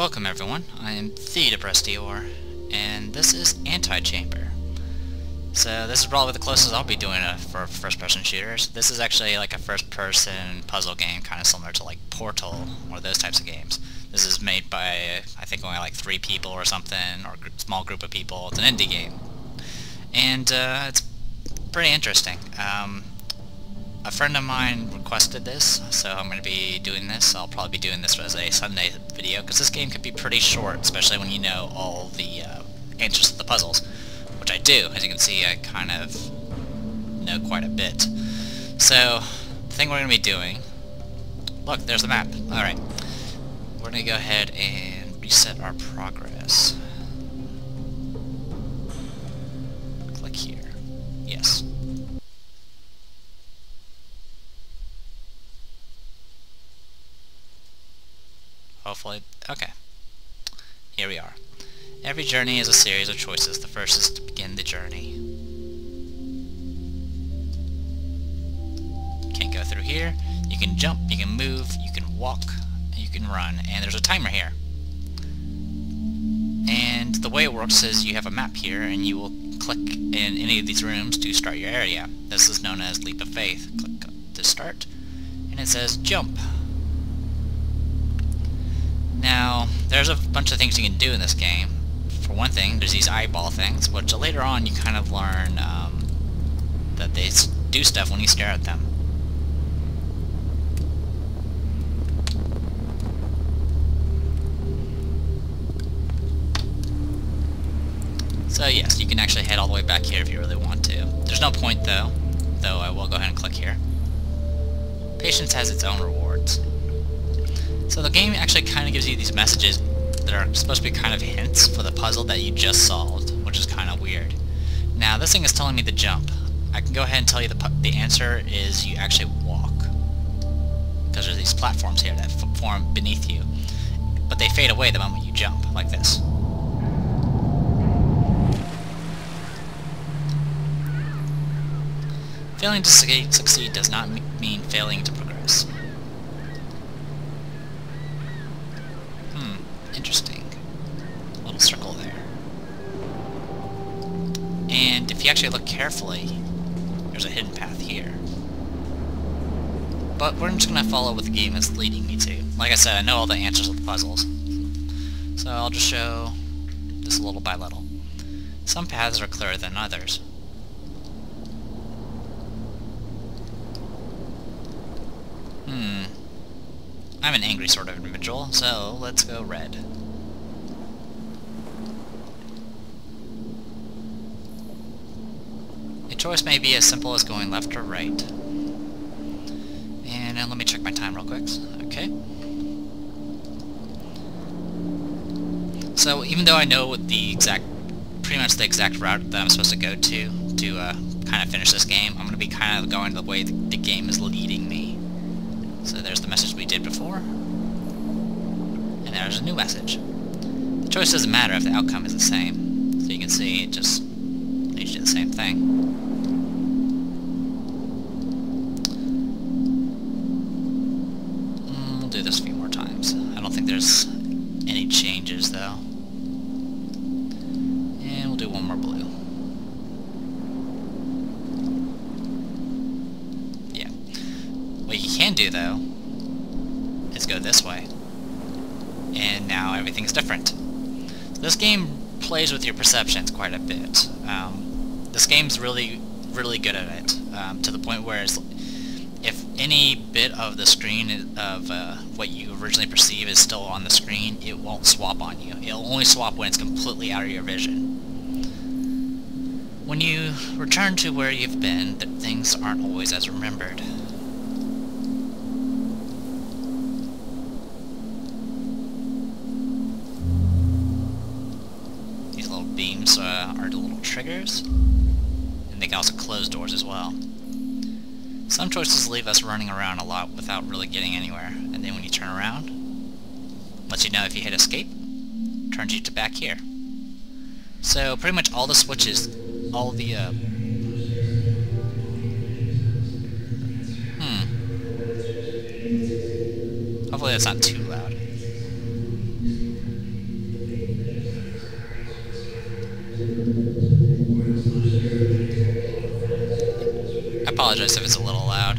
Welcome everyone, I am the Depressed Eeyore, and this is Antichamber. So this is probably the closest I'll be doing for first-person shooters. This is actually like a first-person puzzle game, kind of similar to like Portal or those types of games. This is made by, I think, only like 3 people or something, or a small group of people. It's an indie game. And it's pretty interesting. A friend of mine requested this, so I'm going to be doing this. I'll probably be doing this as a Sunday video, because this game can be pretty short, especially when you know all the answers to the puzzles, which I do. As you can see, I kind of know quite a bit. So, the thing we're going to be doing... Look, there's the map. Alright. We're going to go ahead and reset our progress. Click here. Yes. Hopefully, okay. Here we are. Every journey is a series of choices. The first is to begin the journey. Can't go through here. You can jump, you can move, you can walk, and you can run. And there's a timer here. And the way it works is you have a map here, and you will click in any of these rooms to start your area. This is known as Leap of Faith. Click to start, and it says jump. Now, there's a bunch of things you can do in this game. For one thing, there's these eyeball things, which later on you kind of learn that they do stuff when you stare at them. So yes, you can actually head all the way back here if you really want to. There's no point though I will go ahead and click here. Patience has its own rewards. So the game actually kind of gives you these messages that are supposed to be kind of hints for the puzzle that you just solved, which is kind of weird. Now this thing is telling me to jump. I can go ahead and tell you the answer is you actually walk, because there's these platforms here that form beneath you, but they fade away the moment you jump, like this. Failing to succeed does not mean failing to progress. Interesting. A little circle there. And if you actually look carefully, there's a hidden path here. But we're just going to follow what the game is leading me to. Like I said, I know all the answers of the puzzles. So I'll just show this little by little. Some paths are clearer than others. I'm an angry sort of individual, so let's go red. A choice may be as simple as going left or right. And let me check my time real quick. Okay. So even though I know pretty much the exact route that I'm supposed to go to kind of finish this game, I'm going to be kind of going the way the game is leading me. So there's the message we did before, and there's a new message. The choice doesn't matter if the outcome is the same. So you can see it just leads you to the same thing. We'll do this a few more times. I don't think there's any changes though. And we'll do one more blue. What you can do, though, is go this way. And now everything's different. So this game plays with your perceptions quite a bit. This game's really, really good at it, to the point where if any bit of the screen of what you originally perceive is still on the screen, it won't swap on you. It'll only swap when it's completely out of your vision. When you return to where you've been, things aren't always as remembered. Beams are the little triggers, and they can also close doors as well. Some choices leave us running around a lot without really getting anywhere, and then when you turn around, lets you know if you hit escape, turns you to back here. So pretty much all the switches, all the hopefully that's not too loud. apologize if it's a little loud.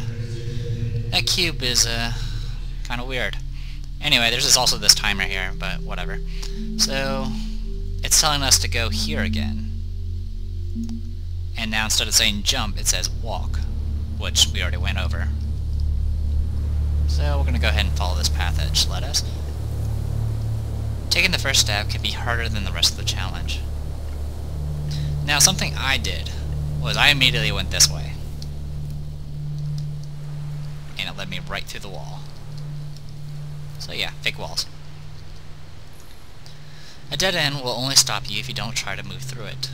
That cube is kind of weird. Anyway, there's also this timer here, but whatever. So it's telling us to go here again. And now instead of saying jump, it says walk, which we already went over. So we're going to go ahead and follow this path that it led us. Taking the first step can be harder than the rest of the challenge. Now something I did was I immediately went this way. And it led me right through the wall. So yeah, fake walls. A dead end will only stop you if you don't try to move through it.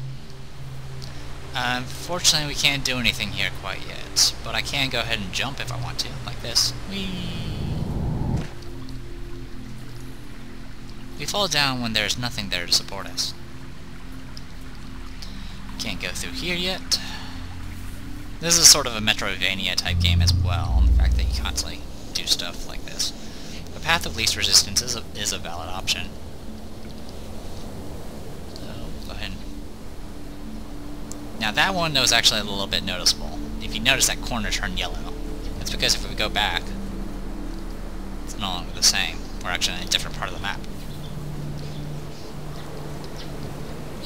Unfortunately, we can't do anything here quite yet, but I can go ahead and jump if I want to, like this. Whee! We fall down when there's nothing there to support us. Can't go through here yet. This is sort of a Metroidvania type game as well, and the fact that you constantly do stuff like this. The path of least resistance is a valid option. So, go ahead. Now that one was actually a little bit noticeable. If you notice, that corner turned yellow. That's because if we go back, it's no longer the same. We're actually in a different part of the map.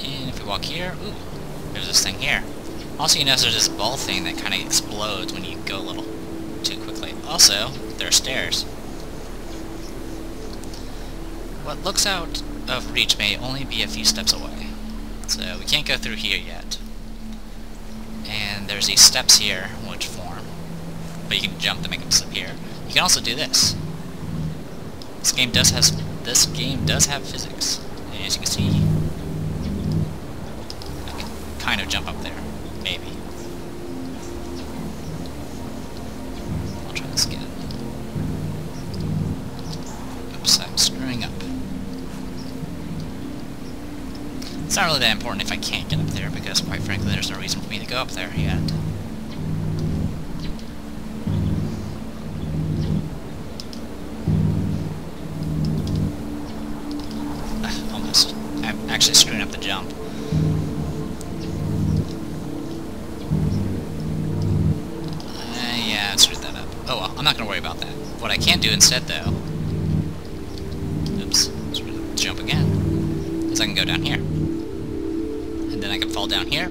And if we walk here, ooh, there's this thing here. Also, you notice there's this ball thing that kind of explodes when you go a little too quickly. Also, there are stairs. What looks out of reach may only be a few steps away. So we can't go through here yet. And there's these steps here which form. But you can jump to make them disappear. You can also do this. This game does have physics. And as you can see, I can kind of jump up there. Maybe. I'll try this again. Oops, I'm screwing up. It's not really that important if I can't get up there, because quite frankly there's no reason for me to go up there yet. Almost. I'm actually screwing up the jump. Yeah, I screwed that up. Oh well, I'm not going to worry about that. What I can do instead, though... Oops, screwed up the jump again. Is I can go down here. And then I can fall down here.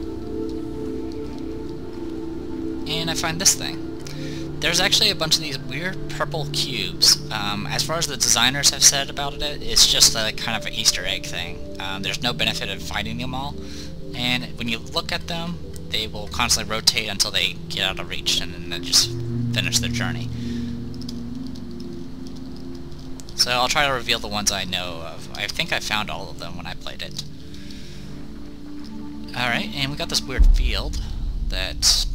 And I find this thing. There's actually a bunch of these weird purple cubes. As far as the designers have said about it, it's just a kind of an Easter egg thing. There's no benefit of finding them all. And when you look at them, they will constantly rotate until they get out of reach, and then they just finish their journey. So I'll try to reveal the ones I know of. I think I found all of them when I played it. Alright, and we got this weird field that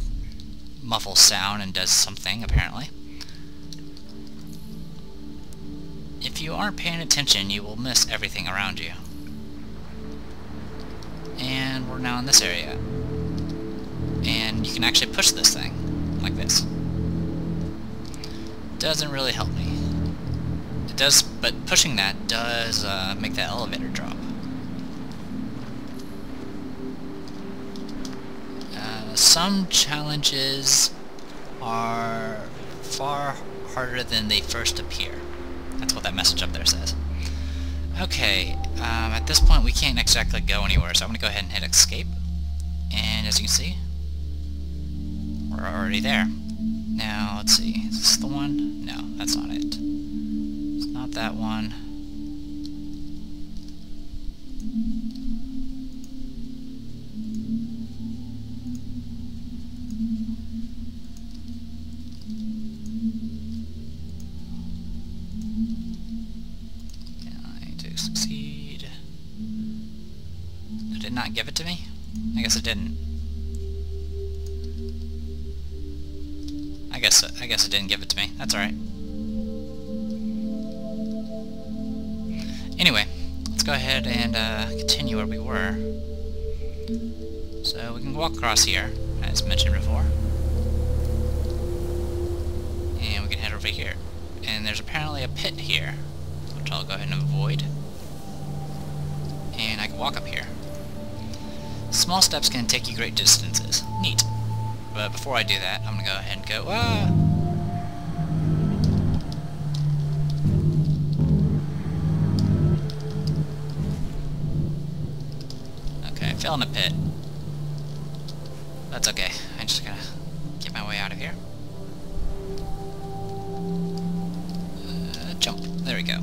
muffles sound and does something, apparently. If you aren't paying attention, you will miss everything around you. And we're now in this area. And you can actually push this thing, like this. Doesn't really help me. It does, but pushing that does make that elevator drop. Some challenges are far harder than they first appear. That's what that message up there says. Okay, at this point we can't exactly go anywhere, so I'm going to go ahead and hit escape. And as you can see, we're already there. Now, let's see, is this the one? No, that's not it. It's not that one. Succeed. Did it not give it to me? I guess it didn't. I guess it didn't give it to me. That's alright. Anyway, let's go ahead and continue where we were. So we can walk across here, as mentioned before. And we can head over here. And there's apparently a pit here, which I'll go ahead and avoid. And I can walk up here. Small steps can take you great distances. Neat. But before I do that, I'm gonna go ahead and go, ah! Okay, I fell in a pit. That's okay. I'm just gonna get my way out of here. Jump. There we go.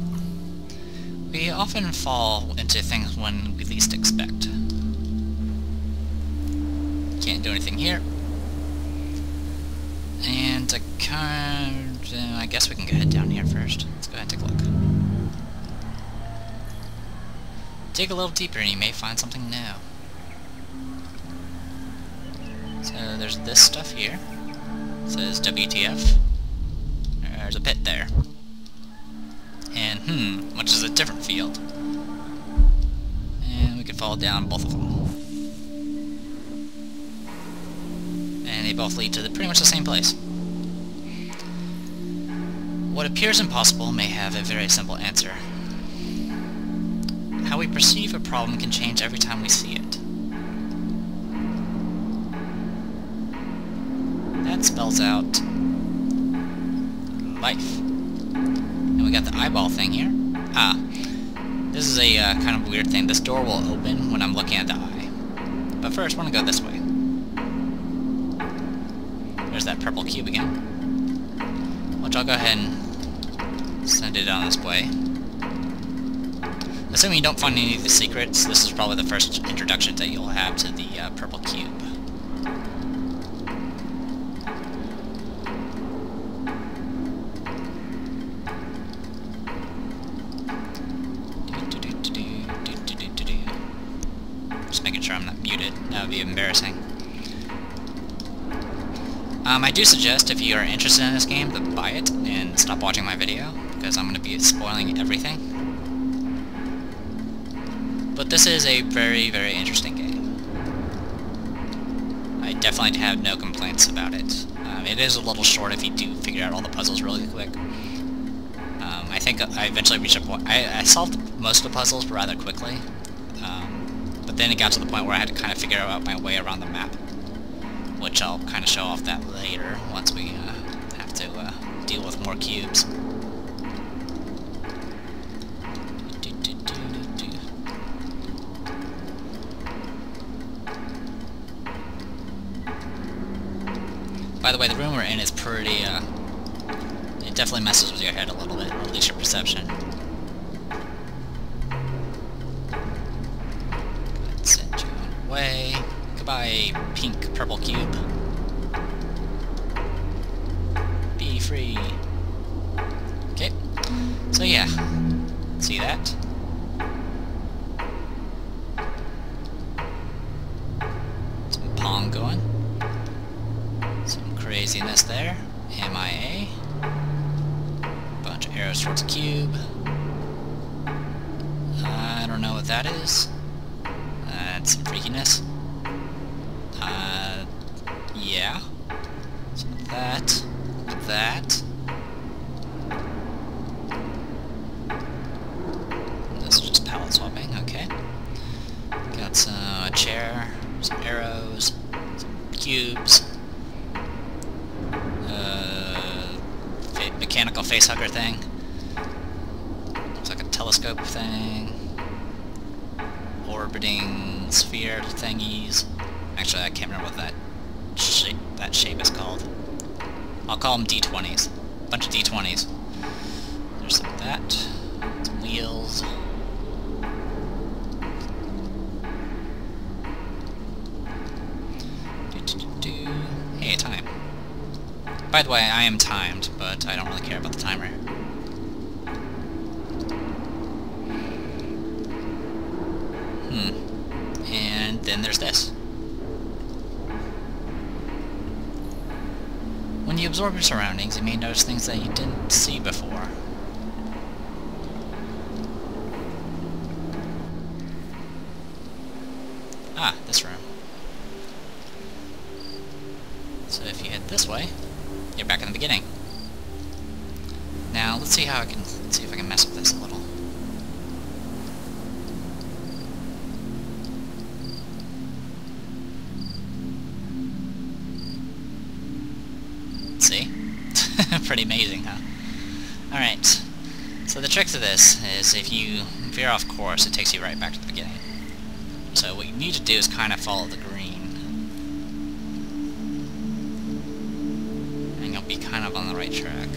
We often fall into things when we least expect. Can't do anything here. And I guess we can go ahead down here first. Let's go ahead and take a look. Dig a little deeper and you may find something new. So there's this stuff here. It says WTF. There's a pit there. And which is a different field. And we could fall down both of them. And they both lead to pretty much the same place. What appears impossible may have a very simple answer. How we perceive a problem can change every time we see it. That spells out life. And we got the eyeball thing here. This is a kind of weird thing. This door will open when I'm looking at the eye. But first, I want to go this way. There's that purple cube again. Which I'll go ahead and send it on this way. Assuming you don't find any of the secrets, this is probably the first introduction that you'll have to the purple cube. Just making sure I'm not muted. That would be embarrassing. I do suggest, if you are interested in this game, to buy it and stop watching my video, because I'm going to be spoiling everything. But this is a very, very interesting game. I definitely have no complaints about it. It is a little short if you do figure out all the puzzles really quick. I think I eventually reached a point... I solved most of the puzzles rather quickly. But then it got to the point where I had to kind of figure out my way around the map. Which I'll kind of show off that later, once we have to deal with more cubes. By the way, the room we're in is pretty, it definitely messes with your head a little bit, or at least your perception. Let's send you away. Goodbye, pink purple cube. Be free. Okay, so yeah, see that? Some pong going. Some craziness there. MIA. Bunch of arrows towards the cube. I don't know what that is. That's some freakiness. Yeah. So that. This is just palette swapping, okay. Got a chair, some arrows, some cubes. Mechanical facehugger thing. Looks like a telescope thing. Orbiting sphere thingies. Actually, I can't remember what that shape is called. I'll call them D20s. A bunch of D20s. There's some of that. Some wheels. Hey, time. By the way, I am timed, but I don't really care about the timer. And then there's this. When you absorb your surroundings, you may notice things that you didn't see before. Ah, this room. So if you head this way, you're back in the beginning. Now let's see if I can mess with this a little. See? Pretty amazing, huh? Alright. So the trick to this is if you veer off course, it takes you right back to the beginning. So what you need to do is kind of follow the green. And you'll be kind of on the right track.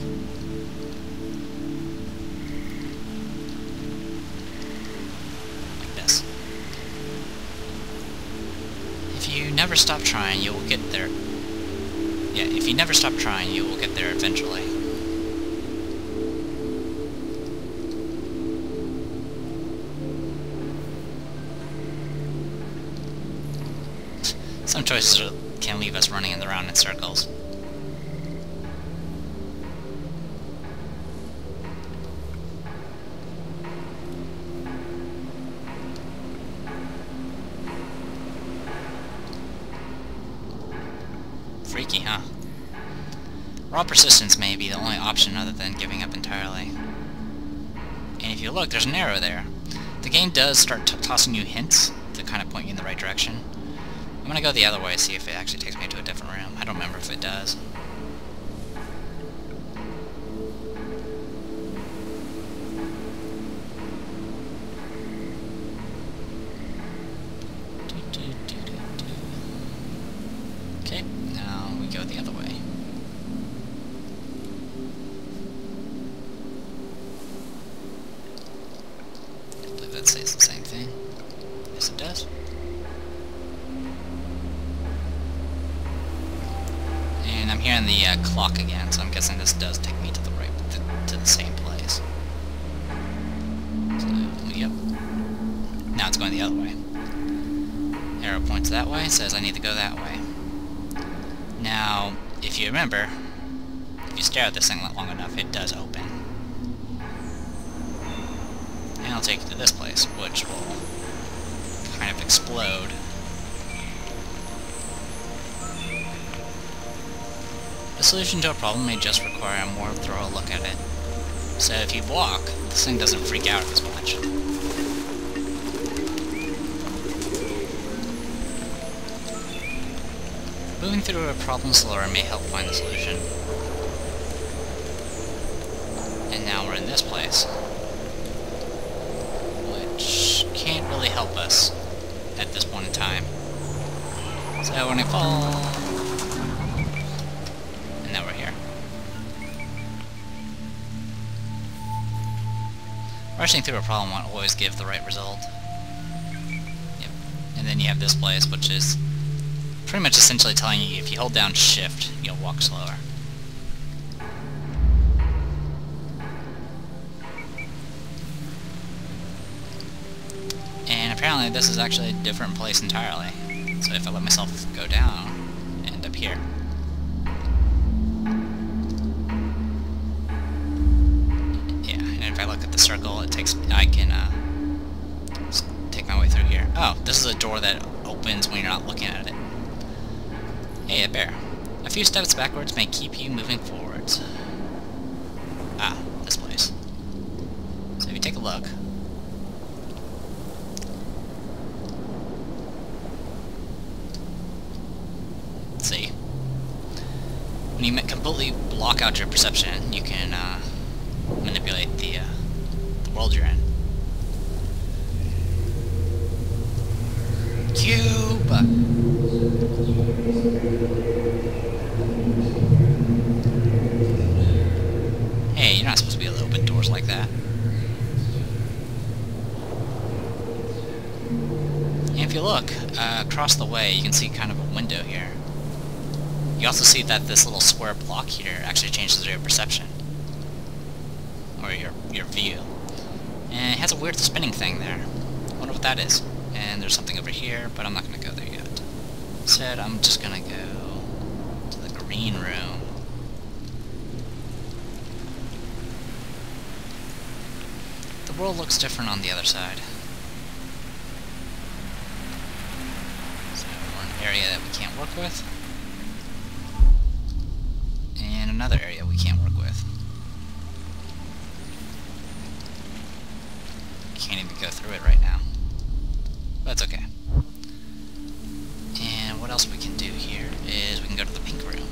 Like this. If you never stop trying, you will get there. Yeah, if you never stop trying, you will get there eventually. Some choices can leave us running around in circles. Freaky, huh? Raw persistence may be the only option other than giving up entirely. And if you look, there's an arrow there. The game does start tossing you hints to kind of point you in the right direction. I'm gonna go the other way, see if it actually takes me to a different room. I don't remember if it does. Okay, now we go the other way. I believe that says the same thing. Yes, it does. And I'm hearing the clock again, so I'm guessing this does take me to the right, to the same place. So, yep. Now it's going the other way. Arrow points that way, says I need to go that way. Now, if you remember, if you stare at this thing long enough, it does open. And it'll take you to this place, which will kind of explode. The solution to a problem may just require a more thorough look at it. So if you block, this thing doesn't freak out as much. Moving through a problem slower may help find the solution. And now we're in this place, which can't really help us at this point in time. So when I fall... and now we're here. Rushing through a problem won't always give the right result. Yep. And then you have this place, which is pretty much essentially telling you if you hold down shift, you'll walk slower. And apparently this is actually a different place entirely. So if I let myself go down, I end up here. Yeah, and if I look at the circle, I can take my way through here. Oh, this is a door that opens when you're not looking at it. Hey, a bear. A few steps backwards may keep you moving forwards. Ah, this place. So if you take a look... let's see. When you completely block out your perception, you can manipulate the world you're in. Cube! Hey, you're not supposed to be able to open doors like that. And if you look across the way, you can see kind of a window here. You also see that this little square block here actually changes your perception. Or your view. And it has a weird spinning thing there. I wonder what that is. And there's something over here, but I'm not going to go there yet. Instead, I'm just going to go to the green room. The world looks different on the other side. So we're in an area that we can't work with. And another area we can't work with. Can't even go through it right now. But that's okay. And what else we can do here is we can go to the pink room.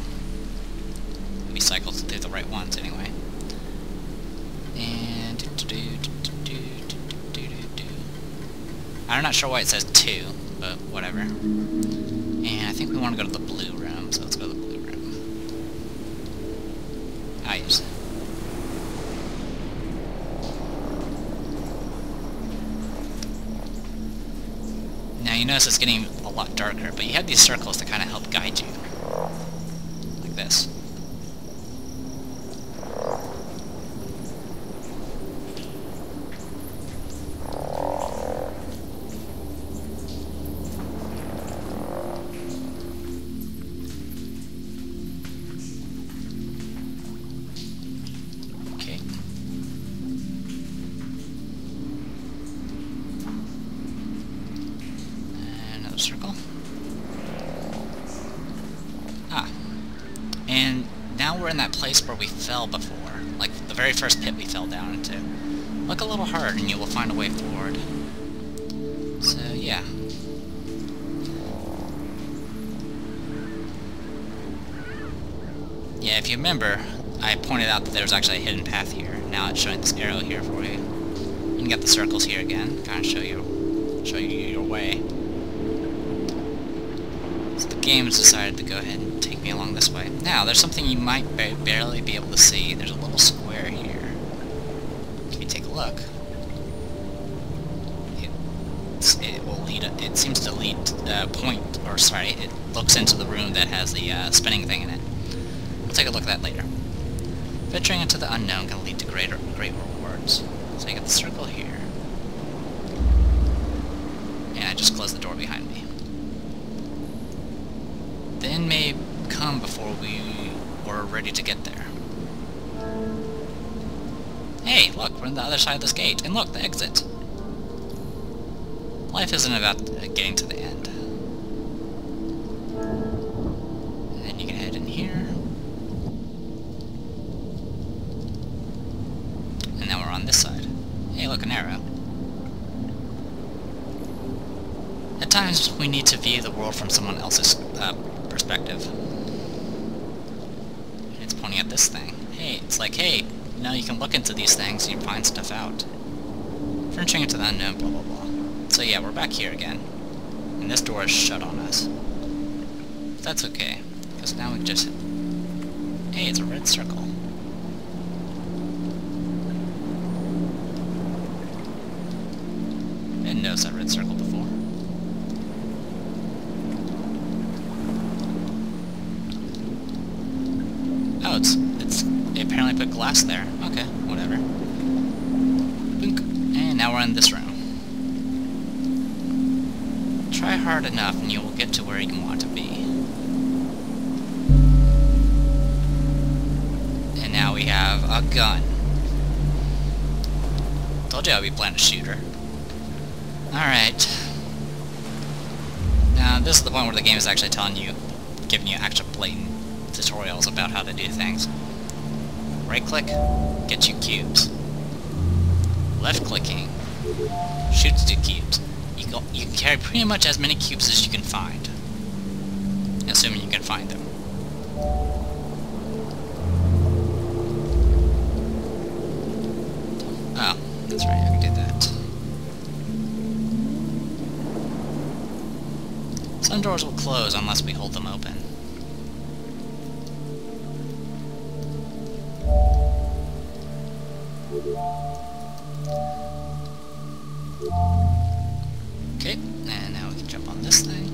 I'm not sure why it says 2, but whatever. And I think we want to go to the blue room, so let's go to the blue room. Ah, yes. Now you notice it's getting a lot darker, but you have these circles to kind of help guide you. Like this. Circle. Ah. And now we're in that place where we fell before. Like the very first pit we fell down into. Look a little hard and you will find a way forward. So, yeah. Yeah, if you remember, I pointed out that there's actually a hidden path here. Now it's showing this arrow here for you. You can get the circles here again, kind of show you your way. So the game has decided to go ahead and take me along this way. Now, there's something you might barely be able to see. There's a little square here. If you take a look, it will lead. It seems to lead it looks into the room that has the spinning thing in it. We'll take a look at that later. Venturing into the unknown can lead to great rewards. So you get the circle here, and I just closed the door behind me. The end may come before we were ready to get there. Hey, look, we're on the other side of this gate, and look, the exit. Life isn't about getting to the end. And then you can head in here. And now we're on this side. Hey, look, an arrow. At times, we need to view the world from someone else's perspective. And it's pointing at this thing. Hey, it's like, hey, now you can look into these things and you find stuff out. Venturing into the unknown, blah blah blah. So yeah, we're back here again. And this door is shut on us. But that's okay, because now we just... Hey, it's a red circle. Didn't notice that red circle before. Oh, it apparently put glass there. Okay, whatever. Boink. And now we're in this room. Try hard enough and you will get to where you want to be. And now we have a gun. Told you I'd be playing a shooter. Alright. Now this is the point where the game is actually giving you actual blatant tutorials about how to do things. Right click, gets you cubes. Left clicking, shoots 2 cubes. You can carry pretty much as many cubes as you can find. Assuming you can find them. Oh, that's right, I can do that. Some doors will close unless we hold them open. Okay, and now we can jump on this thing.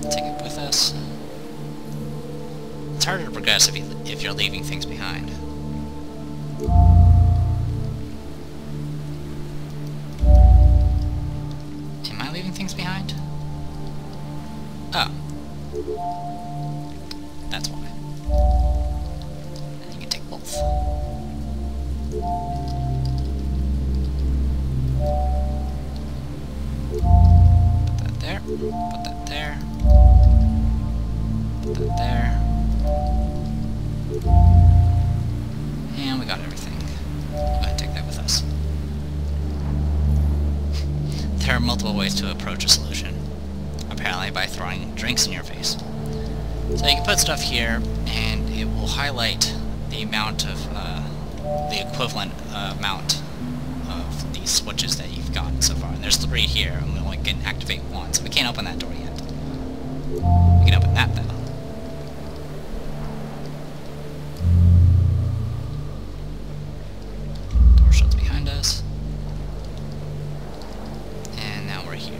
Take it with us. It's harder to progress if you're leaving things behind. Am I leaving things behind? Oh. That's why. And you can take both. Put that there. Put that there. Put that there. And we got everything. Go ahead and take that with us. There are multiple ways to approach a solution. Apparently by throwing drinks in your face. So you can put stuff here, and it will highlight the amount of, the equivalent amount of the these switches that you've gotten so far. And there's 3 here, and we only can activate 1, so we can't open that door yet. We can open that, though. Door shuts behind us. And now we're here.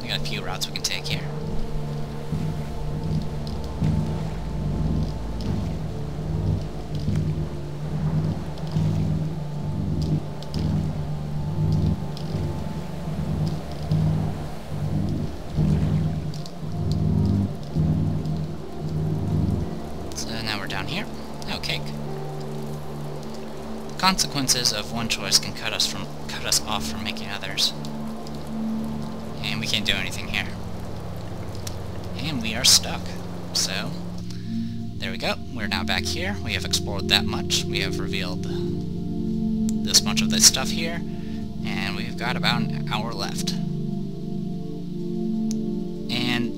We got a few routes we can take here. Down here. Oh, cake. Consequences of one choice can cut us off from making others. And we can't do anything here. And we are stuck. So, there we go. We're now back here. We have explored that much. We have revealed this much of this stuff here. And we've got about an hour left. And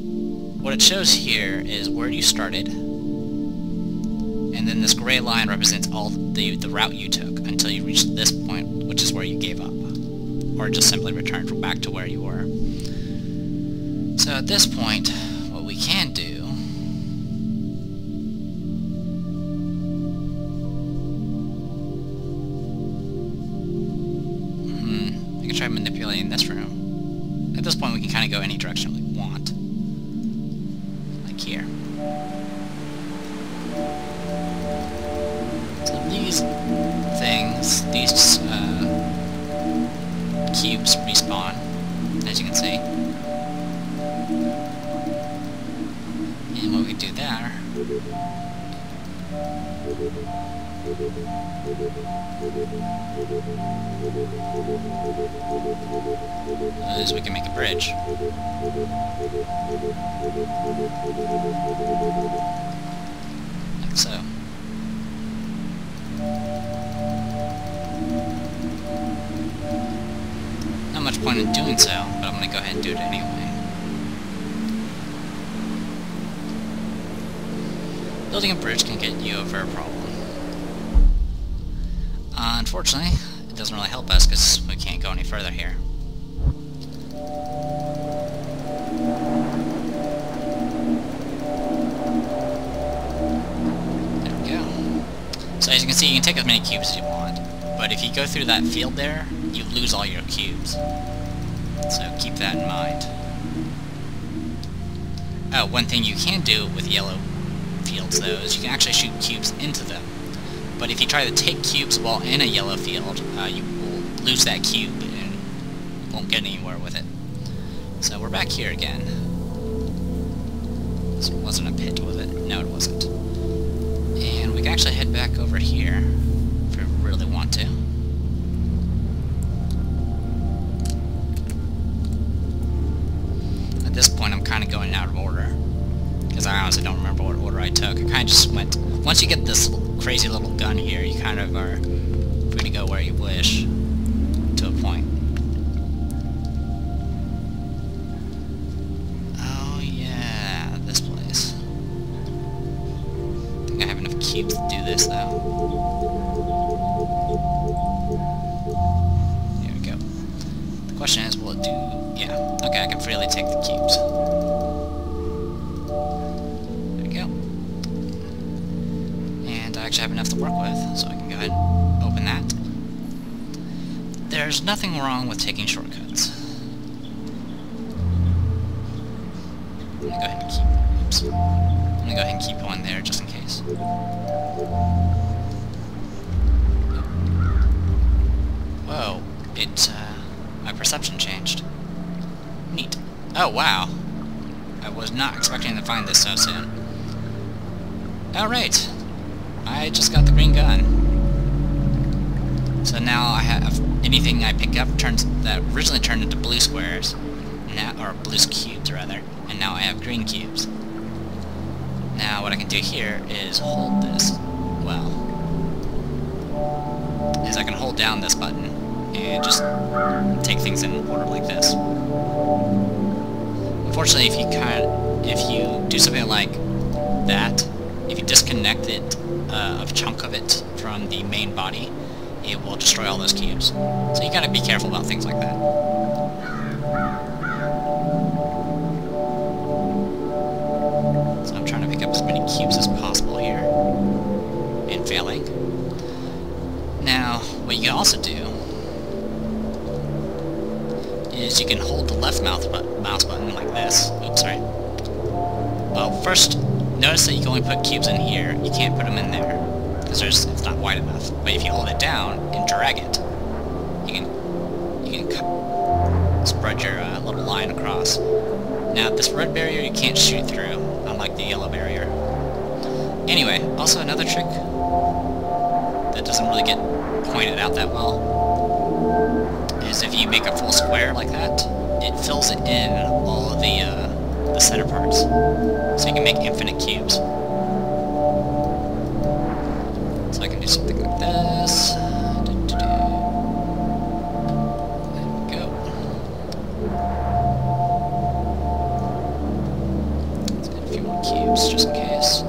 what it shows here is where you started. And then this gray line represents all the route you took until you reached this point, which is where you gave up. Or just simply returned back to where you were. So at this point, what we can do we can try manipulating this room. At this point we can kind of go any direction we want. Like here. These things, these cubes respawn, as you can see. And what we do there is we can make a bridge. Like so. Not much point in doing so, but I'm going to go ahead and do it anyway. Building a bridge can get you over a problem. Unfortunately, it doesn't really help us because we can't go any further here. There we go. So as you can see, you can take as many cubes as you want, but if you go through that field there, you lose all your cubes. So keep that in mind. Oh, one thing you can do with yellow fields, though, is you can actually shoot cubes into them. But if you try to take cubes while in a yellow field, you will lose that cube and won't get anywhere with it. So we're back here again. This wasn't a pit, was it? No, it wasn't. And we can actually head back over here if we really want to. At this point, I'm kind of going out of order, because I honestly don't remember what order I took. I kind of just went... Once you get this crazy little gun here, you kind of are free to go where you wish, to a point. Oh yeah, this place. I think I have enough cubes to do this, though. Here we go. The question is, will it do... Yeah, okay, I can freely take the cubes. I actually have enough to work with, so I can go ahead and open that. There's nothing wrong with taking shortcuts. I'm gonna go ahead and keep... Oops. I'm gonna go ahead and keep one there, just in case. Whoa. My perception changed. Neat. Oh, wow. I was not expecting to find this so soon. Alright. I just got the green gun. So now I have anything I pick up that originally turned into blue squares, now, or blue cubes rather, and now I have green cubes. Now what I can do here is hold this, is I can hold down this button and just take things in order like this. Unfortunately, if you do something like that, if you disconnect it, a chunk of it from the main body, it will destroy all those cubes. So you gotta be careful about things like that. So I'm trying to pick up as many cubes as possible here. And failing. Now, what you can also do is you can hold the left mouse button like this. Oops, sorry. Well, first, notice that you can only put cubes in here. You can't put them in there, because it's not wide enough. But if you hold it down and drag it, you can spread your little line across. Now, this red barrier you can't shoot through, unlike the yellow barrier. Anyway, also another trick that doesn't really get pointed out that well is if you make a full square like that, it fills it in all of the center parts, so you can make infinite cubes. So I can do something like this. There we go. Let's get a few more cubes just in case.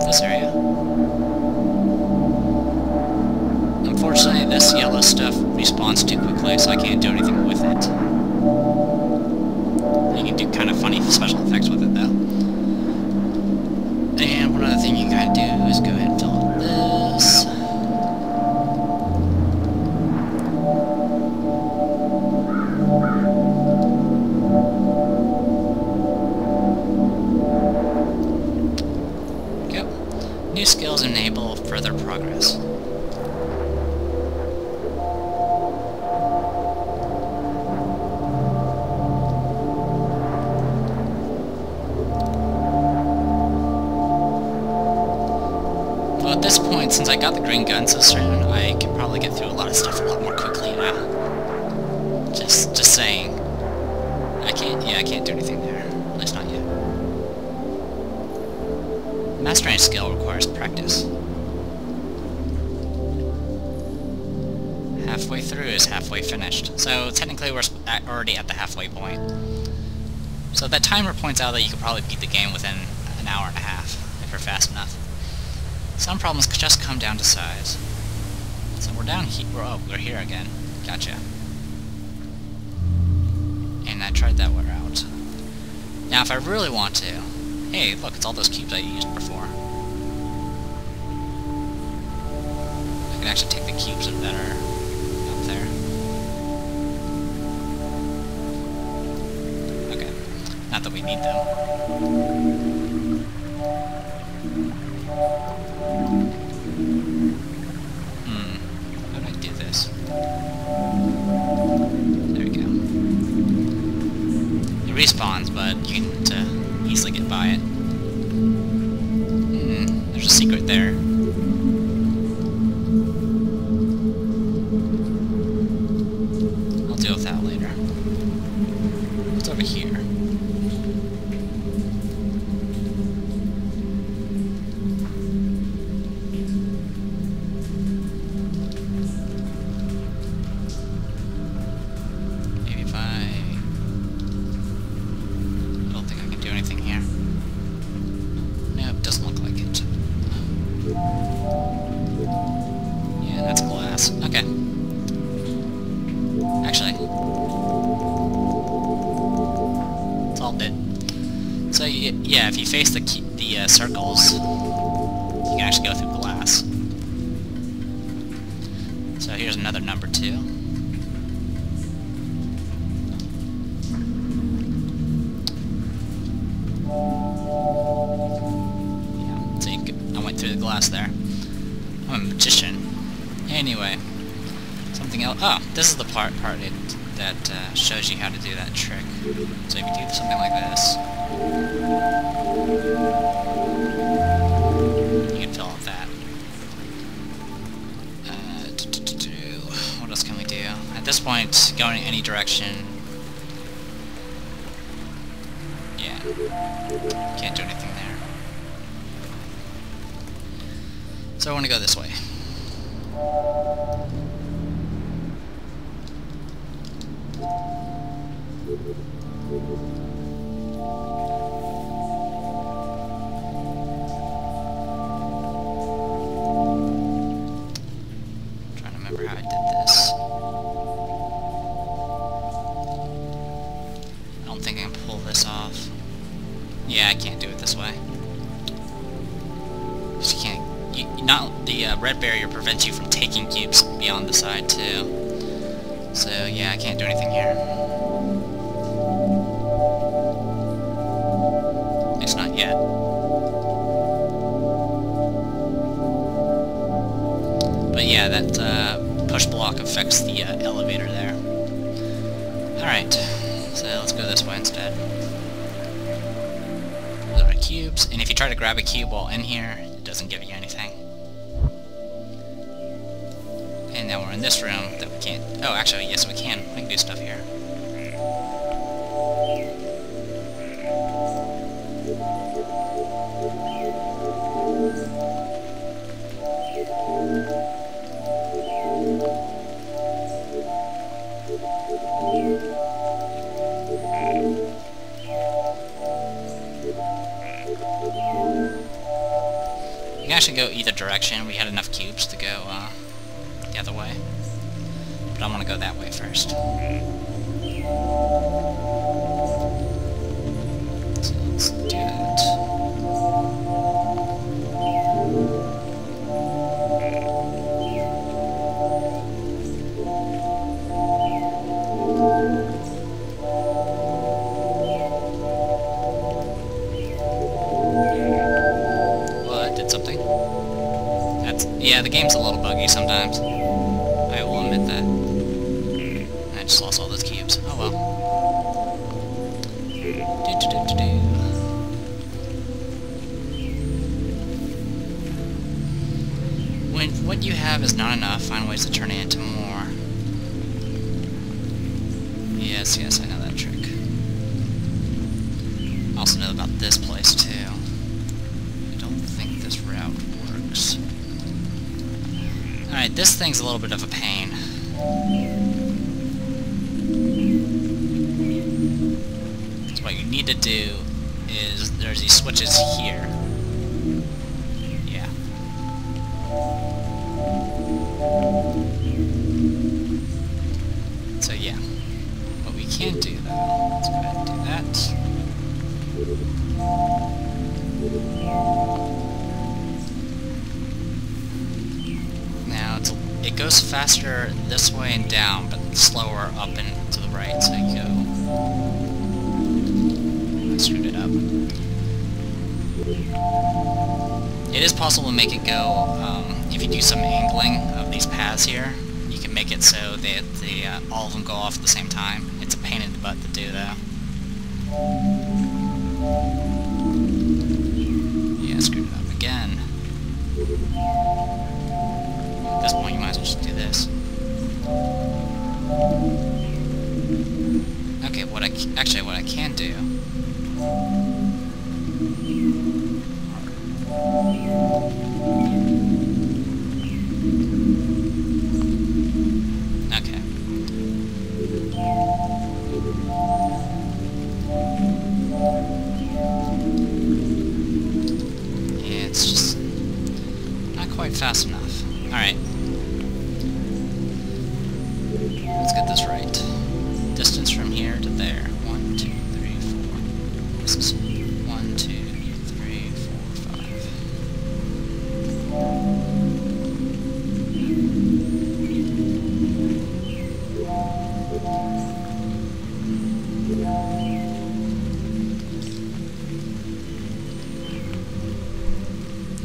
This area. Unfortunately, this yellow stuff respawns too quickly, so I can't do anything with it. You can do kind of funny special effects with it, though. And one other thing you gotta do is go ahead and fill in this. New skills enable further progress. Well, at this point, since I got the green gun so soon, I can probably get through a lot of stuff a lot more quickly now. Just saying. I can't do anything there. At least not yet. Mastering a skill requires practice. Halfway through is halfway finished, so technically we're already at the halfway point. So that timer points out that you could probably beat the game within an hour and a half, if you're fast enough. Some problems could just come down to size. So we're down here. We're here again. Gotcha. And I tried that one out. Now if I really want to, hey, look, it's all those cubes I used before. I can actually take the cubes that are up there. Okay. Not that we need them. How do I do this? There we go. It respawns, but you can easily get by it. There's a secret there. I'll deal with that later. What's over here? Maybe if I don't think I can do anything here. Nope, doesn't look like it. Yeah, that's glass. Okay. Actually, it's all dead. So yeah, if you face the circles, you can actually go through glass. So here's another number 2. Yeah, so I went through the glass there. I'm a magician. Anyway, something else. Oh, this is the part that shows you how to do that trick. So if you do something like this, you can fill out that. What else can we do? At this point, going in any direction. Yeah, can't do anything there. So I want to go this way. Trying to remember how I did this. I don't think I can pull this off. Yeah, I can't do it this way. You can't. The red barrier prevents you from taking cubes beyond the side too. So yeah, I can't do anything here. At least not yet. But yeah, that push block affects the elevator there. Alright, so let's go this way instead. Those are cubes, and if you try to grab a cube while in here, it doesn't give you anything. And now we're in this room that we can't... Oh, actually, yes, we can. We can do stuff here. We can actually go either direction. We had enough cubes to go the other way. But I want to go that way first. So let's do that. Yeah, the game's a little buggy sometimes. I will admit that. I just lost all those cubes. Oh well. When what you have is not enough, find ways to turn it into more. Yes, yes, I know that trick. I also know about this place too. I don't think this route works. Alright, this thing's a little bit of a pain. So what you need to do is, there's these switches here. Yeah. So yeah. What we can do though, let's go ahead and do that. It goes faster this way and down, but slower up and to the right, so you go... I screwed it up. It is possible to make it go, if you do some angling of these paths here, you can make it so that all of them go off at the same time. It's a pain in the butt to do, though. Yeah, I screwed it up again. At this point, you might as well just do this. Okay, what I can do... Okay. Yeah, it's just not quite fast enough. Alright. Let's get this right. Distance from here to there. 1, 2, 3, 4. This is 1, 2, 3, 4, 5.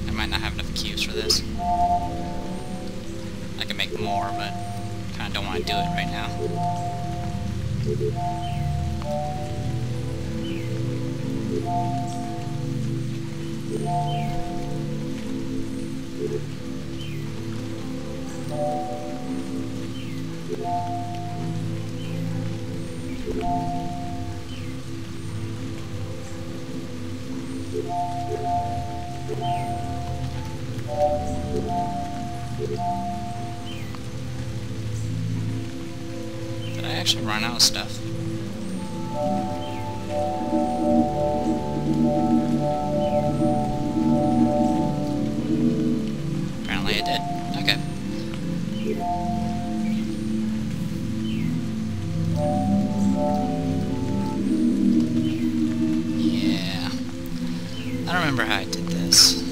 I might not have enough cubes for this. I can make more, but kind of don't want to do it right now. Did I actually run out of stuff? Apparently it did. Okay. Yeah. I don't remember how I did this.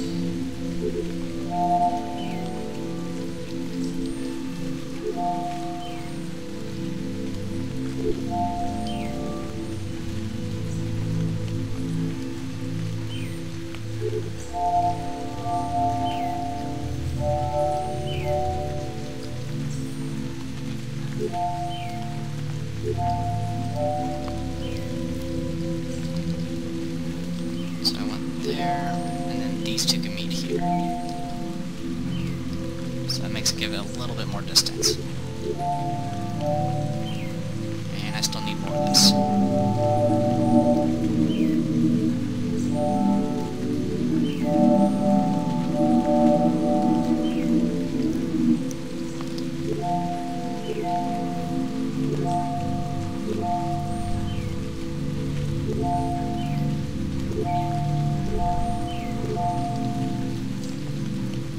So I went there, and then these two can meet here. So that makes it give it a little bit more distance. And I still need more of this.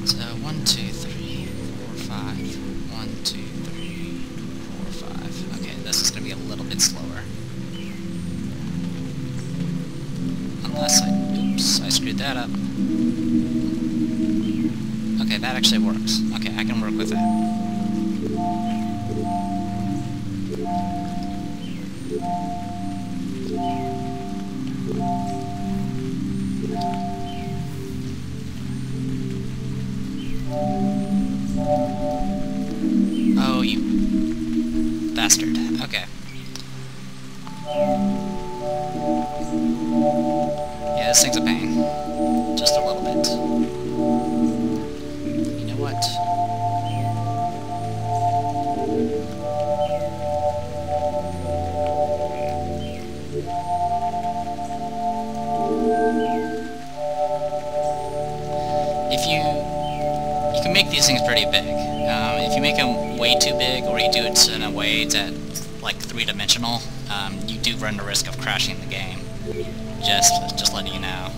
So 1, 2, 3, 4, 5. 1, 2, 3, 4, 5. Okay, this is gonna be a little bit slower. Unless oops, I screwed that up. Okay, that actually works. Okay, I can work with that. Oh, you bastard. Okay. Yeah, this thing's a pain. Just a little bit. You know what? You can make these things pretty big. If you make them way too big, or you do it in a way that's like 3-dimensional, you do run the risk of crashing the game. Just letting you know.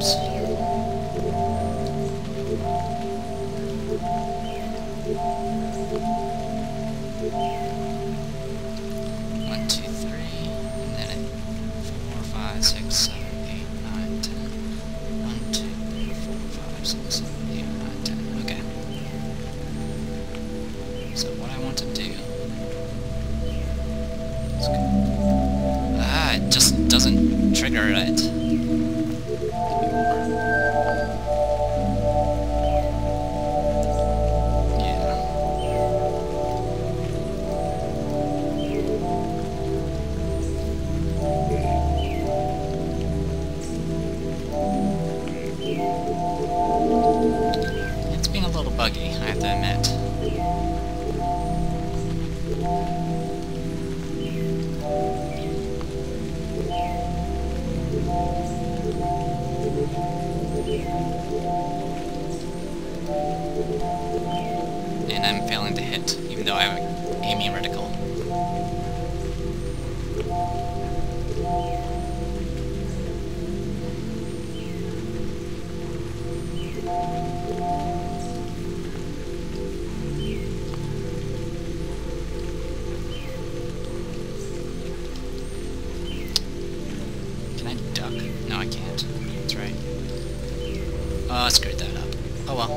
Oops. 1, 2, 3, and then 4, 5, 6, 7, 8, 9, 10. 1, 2, 3, 4, 5, 6, 7, 8, 9, 10. Okay. So what I want to do is it just doesn't trigger it. Buggy, I have to admit. And I'm failing to hit, even though I have aiming reticle. No, I can't. That's right. Oh, I screwed that up. Oh well.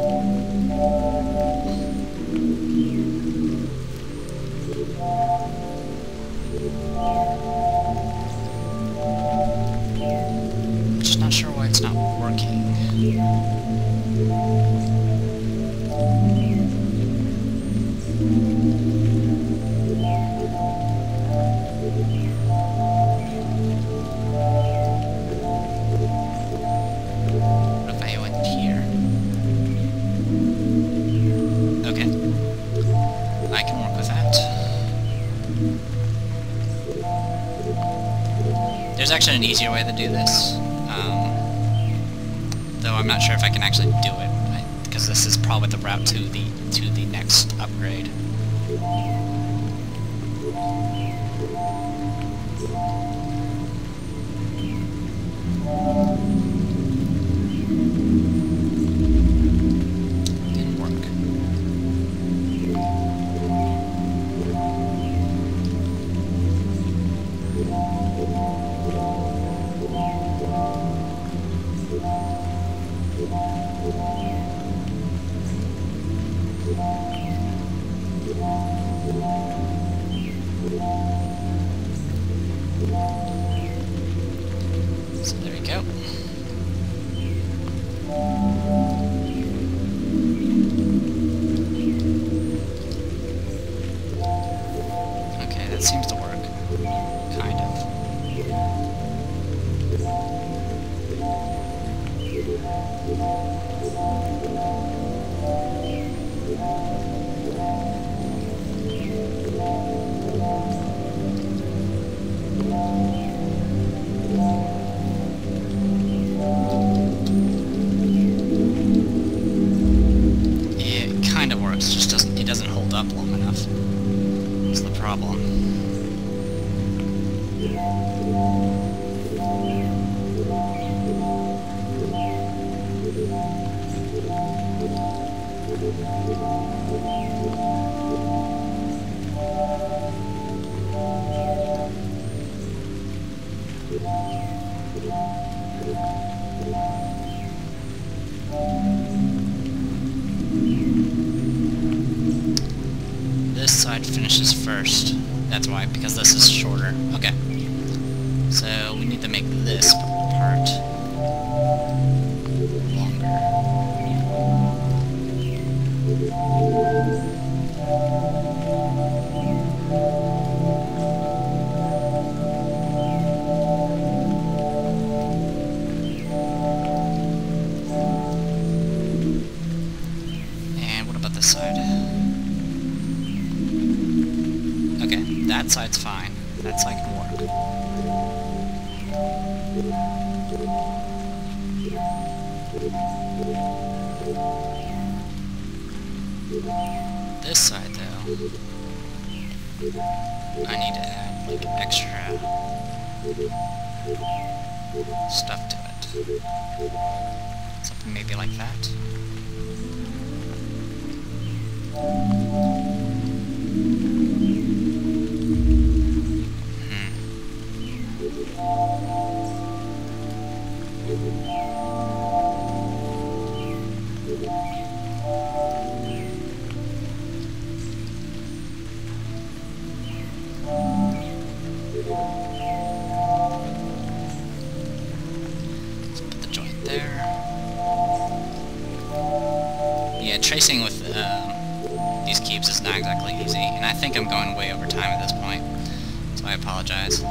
I'm just not sure why it's not working. There's actually an easier way to do this, though I'm not sure if I can actually do it. because this is probably the route to the next upgrade. Didn't work. So there we go. Okay, that seems to work. Kind of. It doesn't hold up long enough. That's the problem. This side finishes first. That's why, because this is shorter. Okay. So we need to make this part longer. And what about this side? Okay, that side's fine. That side can work. This side, though, I need to add, like, extra stuff to it. Something maybe like that. Let's put the joint there. Yeah, tracing with these cubes is not exactly easy, and I think I'm going way over time at this point, so I apologize.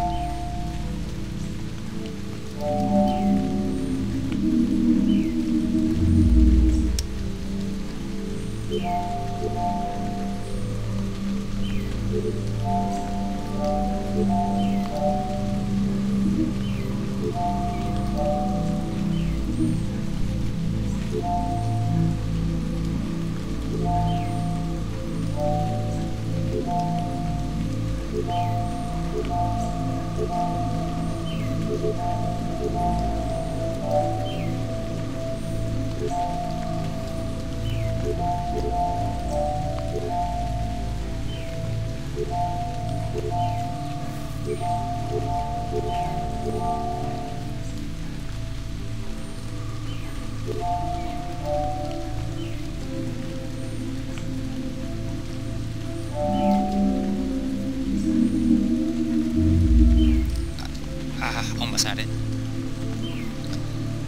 Almost had it.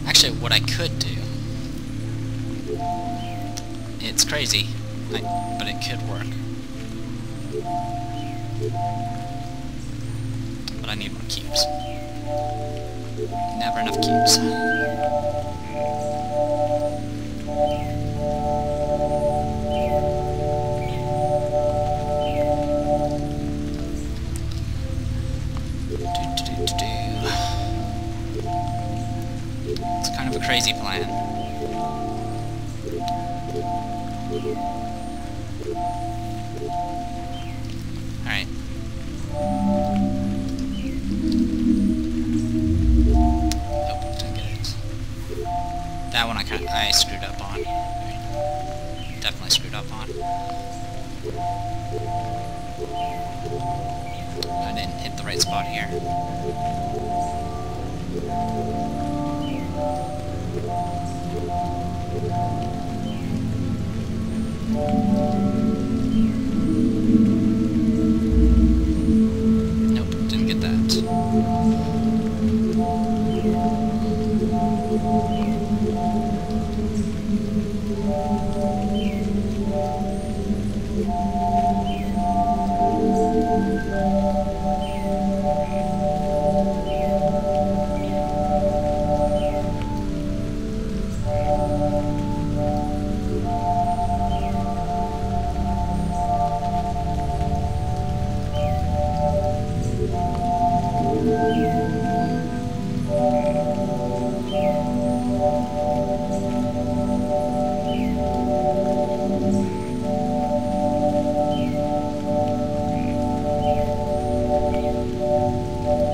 Actually, what I could do, it's crazy, but it could work. But I need more cubes. Never enough cubes. It's kind of a crazy plan. definitely screwed up on. I didn't hit the right spot here. Nope, didn't get that.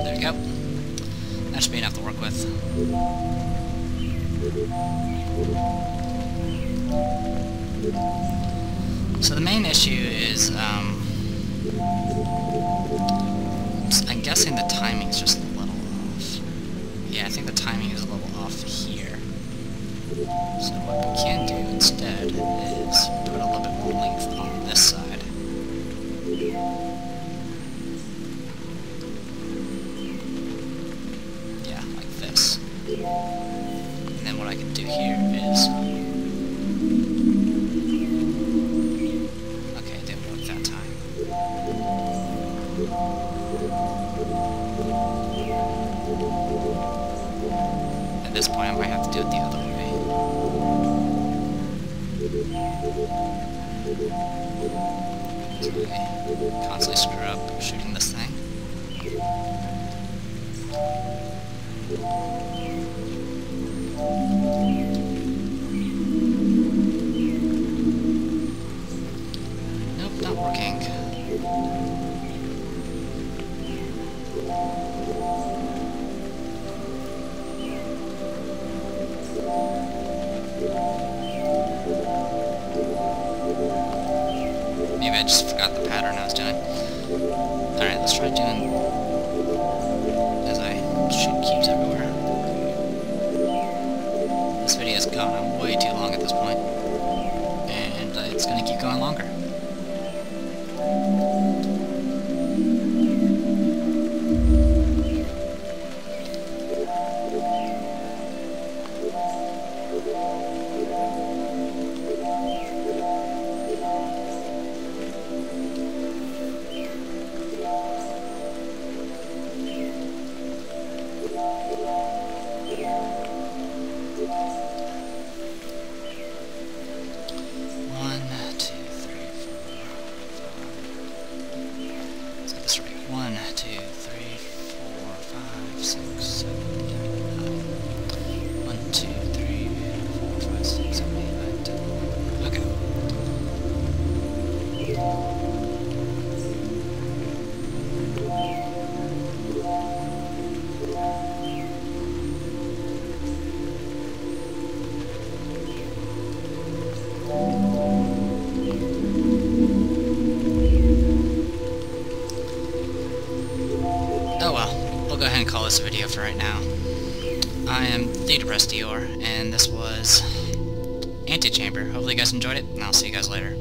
There we go. That should be enough to work with. So the main issue is, I'm guessing the timing's just a little off. Yeah, I think the timing is a little off here. So what we can do instead is put a little bit more length on this side. Yeah, like this. And then what I can do here is... Okay, it didn't work that time. At this point I might have to do it the other way. So I constantly screw up shooting this thing. Nope, not working. Maybe I just forgot the pattern I was doing. Alright, let's try doing as I shoot cubes everywhere. This video has gone on way too long at this point, and it's gonna keep going longer. One, two, three, four, five, six, seven, eight, nine. 1, 2, 3, 4, 5, 6, 7, 8, 9, 10. Okay. Oh well, we'll go ahead and call this a video for right now. I am TheDepressed Dior, and this was Antichamber. Hopefully you guys enjoyed it, and I'll see you guys later.